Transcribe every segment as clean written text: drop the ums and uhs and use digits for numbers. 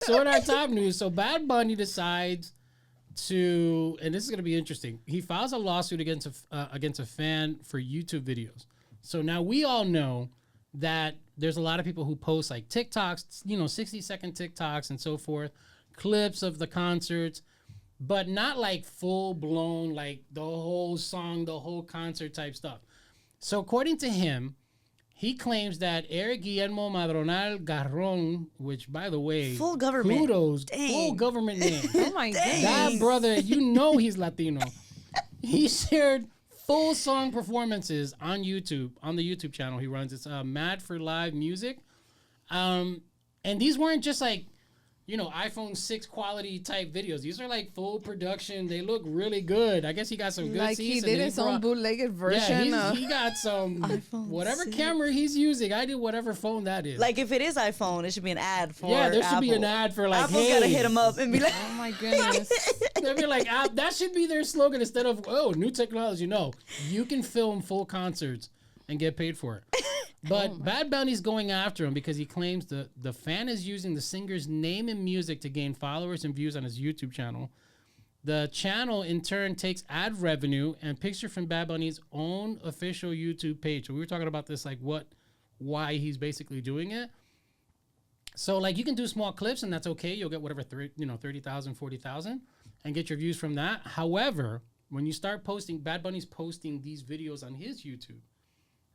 So in our top news, so Bad Bunny decides to, and this is going to be interesting. He files a lawsuit against a fan for YouTube videos. So now we all know that there's a lot of people who post like TikToks, 60-second TikToks and so forth, clips of the concerts, but not like full blown, like the whole song, the whole concert type stuff. So according to him, he claims that Eric Guillermo Madronal Garron, which by the way, full government, kudos, dang. Full government name. Oh my goodness. That brother, he's Latino. He shared full song performances on YouTube, on the YouTube channel he runs. It's Mad for Live Music. And these weren't just like, iPhone 6 quality type videos. These are like full production. They look really good. I guess he got some good like seats. He did his own bootlegged version. Yeah, he got some, whatever 6. Camera he's using. I did whatever phone that is. Like if it is iPhone, it should be an ad for Yeah, there should Apple. be an ad for like, Apple's gotta hit him up and be like, oh my goodness. They'd be like, that should be their slogan instead of, new technology. No, you can film full concerts and get paid for it. But Bad Bunny's going after him because he claims the fan is using the singer's name and music to gain followers and views on his YouTube channel. The channel, in turn, takes ad revenue and picture from Bad Bunny's own official YouTube page. So we were talking about this, like why he's basically doing it. So like you can do small clips and that's okay. You'll get whatever, 30,000, 40,000 and get your views from that. However, when you start posting, Bad Bunny's posting these videos on his YouTube.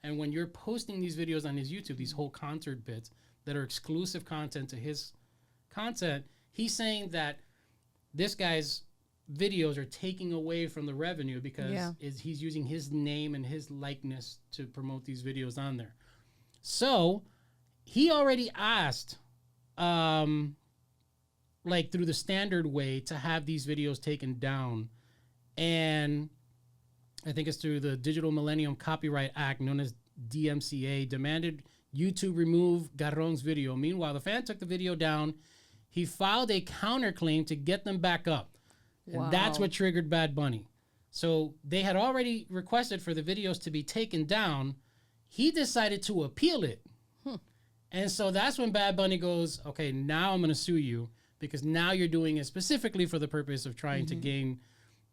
And when you're posting these videos on his YouTube, these whole concert bits that are exclusive content to his content, he's saying that this guy's videos are taking away from the revenue because he's using his name and his likeness to promote these videos on there. So he already asked, like through the standard way, to have these videos taken down. And I think it's through the Digital Millennium Copyright Act, known as DMCA, demanded YouTube remove Garron's video. Meanwhile, the fan took the video down. He filed a counterclaim to get them back up. Wow. And that's what triggered Bad Bunny. So they had already requested for the videos to be taken down. He decided to appeal it. And so that's when Bad Bunny goes, okay, now I'm going to sue you because now you're doing it specifically for the purpose of trying to gain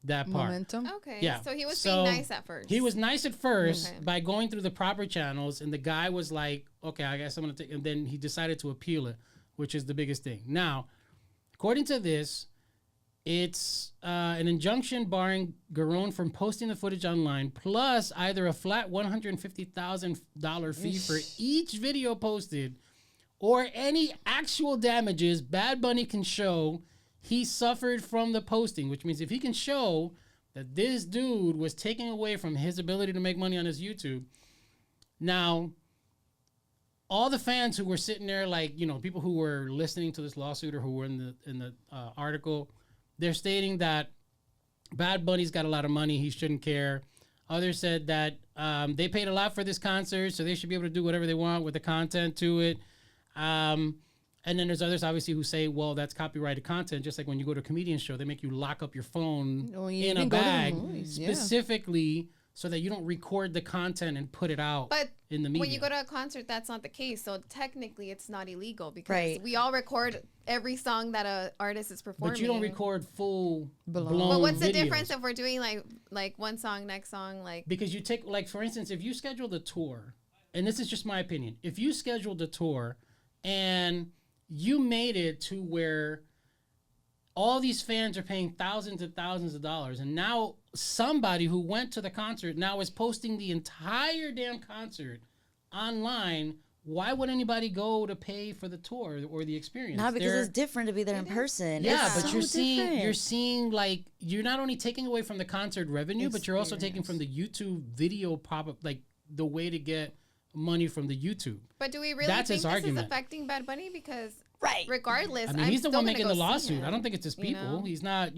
that part. Momentum. Okay. Yeah. So he was being nice at first. He was nice at first by going through the proper channels, and the guy was like, okay, I guess I'm going to take, and then he decided to appeal it, which is the biggest thing. Now, according to this, it's an injunction barring Garron from posting the footage online, plus either a flat $150,000 fee for each video posted, or any actual damages Bad Bunny can show he suffered from the posting, which means if he can show that this dude was taking away from his ability to make money on his YouTube. Now, all the fans who were sitting there, like, people who were listening to this lawsuit or who were in the article, they're stating that Bad Bunny's got a lot of money, he shouldn't care. Others said that they paid a lot for this concert, so they should be able to do whatever they want with the content to it. And then there's others, obviously, who say, well, that's copyrighted content. Just like when you go to a comedian show, they make you lock up your phone in a bag specifically so that you don't record the content and put it out in the media. When you go to a concert, that's not the case. So technically, it's not illegal because we all record every song that an artist is performing. But you don't record full blown But what's the videos. difference if we're doing like one song, next song? Because you take, like, for instance, if you scheduled a tour, and this is just my opinion, if you scheduled a tour and you made it to where all these fans are paying thousands and thousands of dollars, and now somebody who went to the concert now is posting the entire damn concert online. Why would anybody go to pay for the tour or the experience? Not because it's different to be there in person. Yeah, it's but so you're seeing like you're not only taking away from the concert revenue, but you're also taking from the YouTube video like the way to get money from the YouTube. But do we really That's think his this argument. is affecting Bad Bunny? Because regardless, I mean, he's the one making the lawsuit. Him, I don't think it's his people. He's not,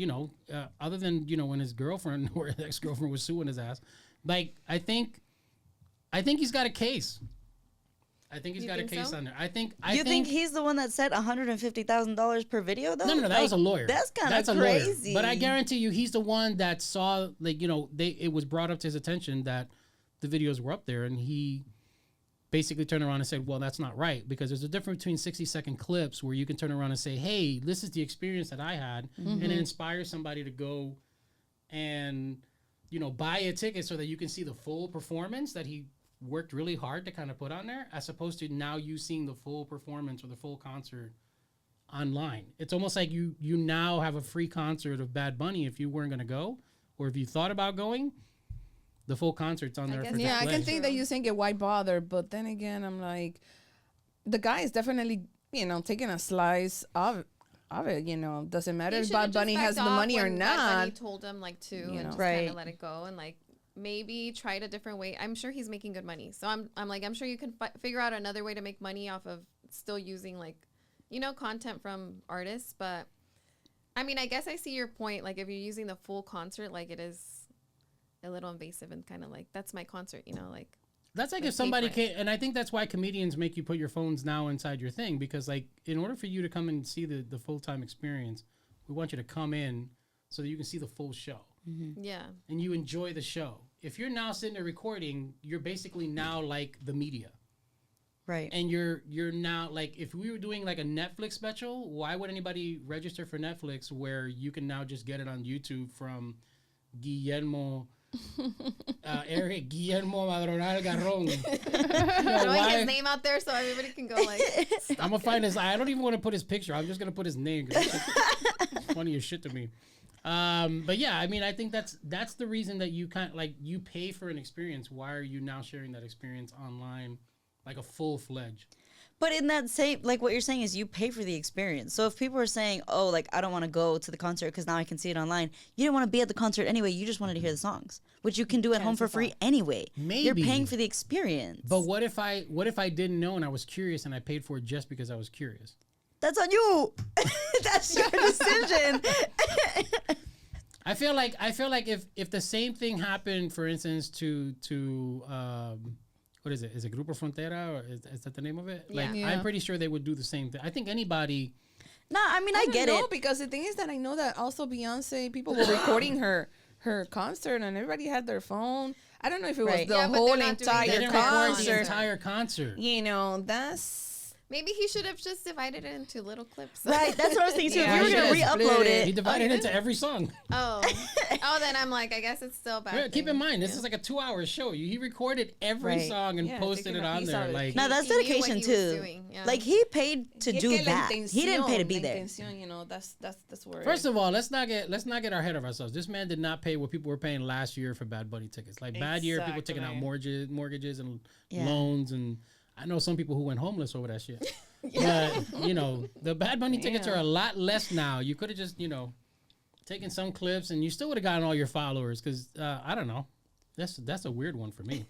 other than, when his girlfriend or his ex-girlfriend was suing his ass. Like, I think he's got a case. I think he's got a case on there. I think he's the one that said $150,000 per video though? No, that was a lawyer. That's kind of crazy. But I guarantee you, he's the one that saw, like, it was brought up to his attention that the videos were up there, and he basically turned around and said, well, that's not right, because there's a difference between 60-second clips where you can turn around and say, hey, this is the experience that I had, and it inspires somebody to go and, you know, buy a ticket so that you can see the full performance that he worked really hard to kind of put on there, as opposed to now you seeing the full performance or the full concert online. It's almost like you now have a free concert of Bad Bunny if you weren't going to go, or if you thought about going. The full concert's on there for Yeah, I display. can think that you're saying, why bother? But then again, I'm like, the guy is definitely, you know, taking a slice of it. You know, doesn't matter if Bad Bunny has the money or not. Bad Bunny told him like to, and just kind Right. of let it go, and like maybe tried a different way. I'm sure he's making good money, so I'm sure you can figure out another way to make money off of still using, like, you know, content from artists. But I mean, I guess I see your point. Like, if you're using the full concert, like, it is a little invasive and kind of like, that's my concert, you know, like. That's like if somebody can, and I think that's why comedians make you put your phones now inside your thing, because like in order for you to come and see the full-time experience, we want you to come in so that you can see the full show. Yeah. And you enjoy the show. If you're now sitting there recording, you're basically now like the media. Right. And you're now like, if we were doing like a Netflix special, why would anybody register for Netflix where you can now just get it on YouTube from Guillermo Madronal Garron? Throwing his name out there so everybody can go like. I'm gonna find his. I don't even want to put his picture. I'm just gonna put his name. 'Cause it's funny as shit to me. But yeah, I mean, I think that's the reason that you kind of like, you pay for an experience. Why are you now sharing that experience online, like a full-fledged? But in that same, like what you're saying is you pay for the experience. So if people are saying, oh, like, I don't want to go to the concert because now I can see it online, you didn't want to be at the concert anyway. You just wanted to hear the songs, which you can do at home for free anyway. Maybe. You're paying for the experience. But what if I didn't know and I was curious and I paid for it just because I was curious? That's on you. That's your decision. I feel like if the same thing happened, for instance, to what is it? Is it Grupo Frontera, or is that the name of it? Like, Yeah. I'm pretty sure they would do the same thing. I think anybody. No, I mean, I get it. Because the thing is that I know that also Beyonce, people were recording her concert and everybody had their phone. I don't know if it was Right. the Yeah, but whole they're not doing They entire didn't record the concert. entire concert. You know, that's... Maybe he should have just divided it into little clips. Right, that's what I was thinking too. Yeah, if you were he going to should've re-upload split He it, divided it into every song. Oh, then I'm like, I guess it's still bad. Yeah, keep in mind, this is like a 2-hour show. He recorded every Right. song and Yeah, posted taking it a on piece there. out of it. Like, now that's He knew what dedication he was too. doing, yeah. Like, he paid to Es do que la that. He didn't pay to be intención, la there. intención, you know, that's where... first of all, let's not get our head of ourselves. This man did not pay what people were paying last year for Bad Bunny tickets. Like, bad year, people taking out mortgages and loans, and I know some people who went homeless over that shit. But, you know, the Bad Bunny tickets are a lot less now. You could have just, you know, taken some clips and you still would have gotten all your followers, because I don't know. That's a weird one for me.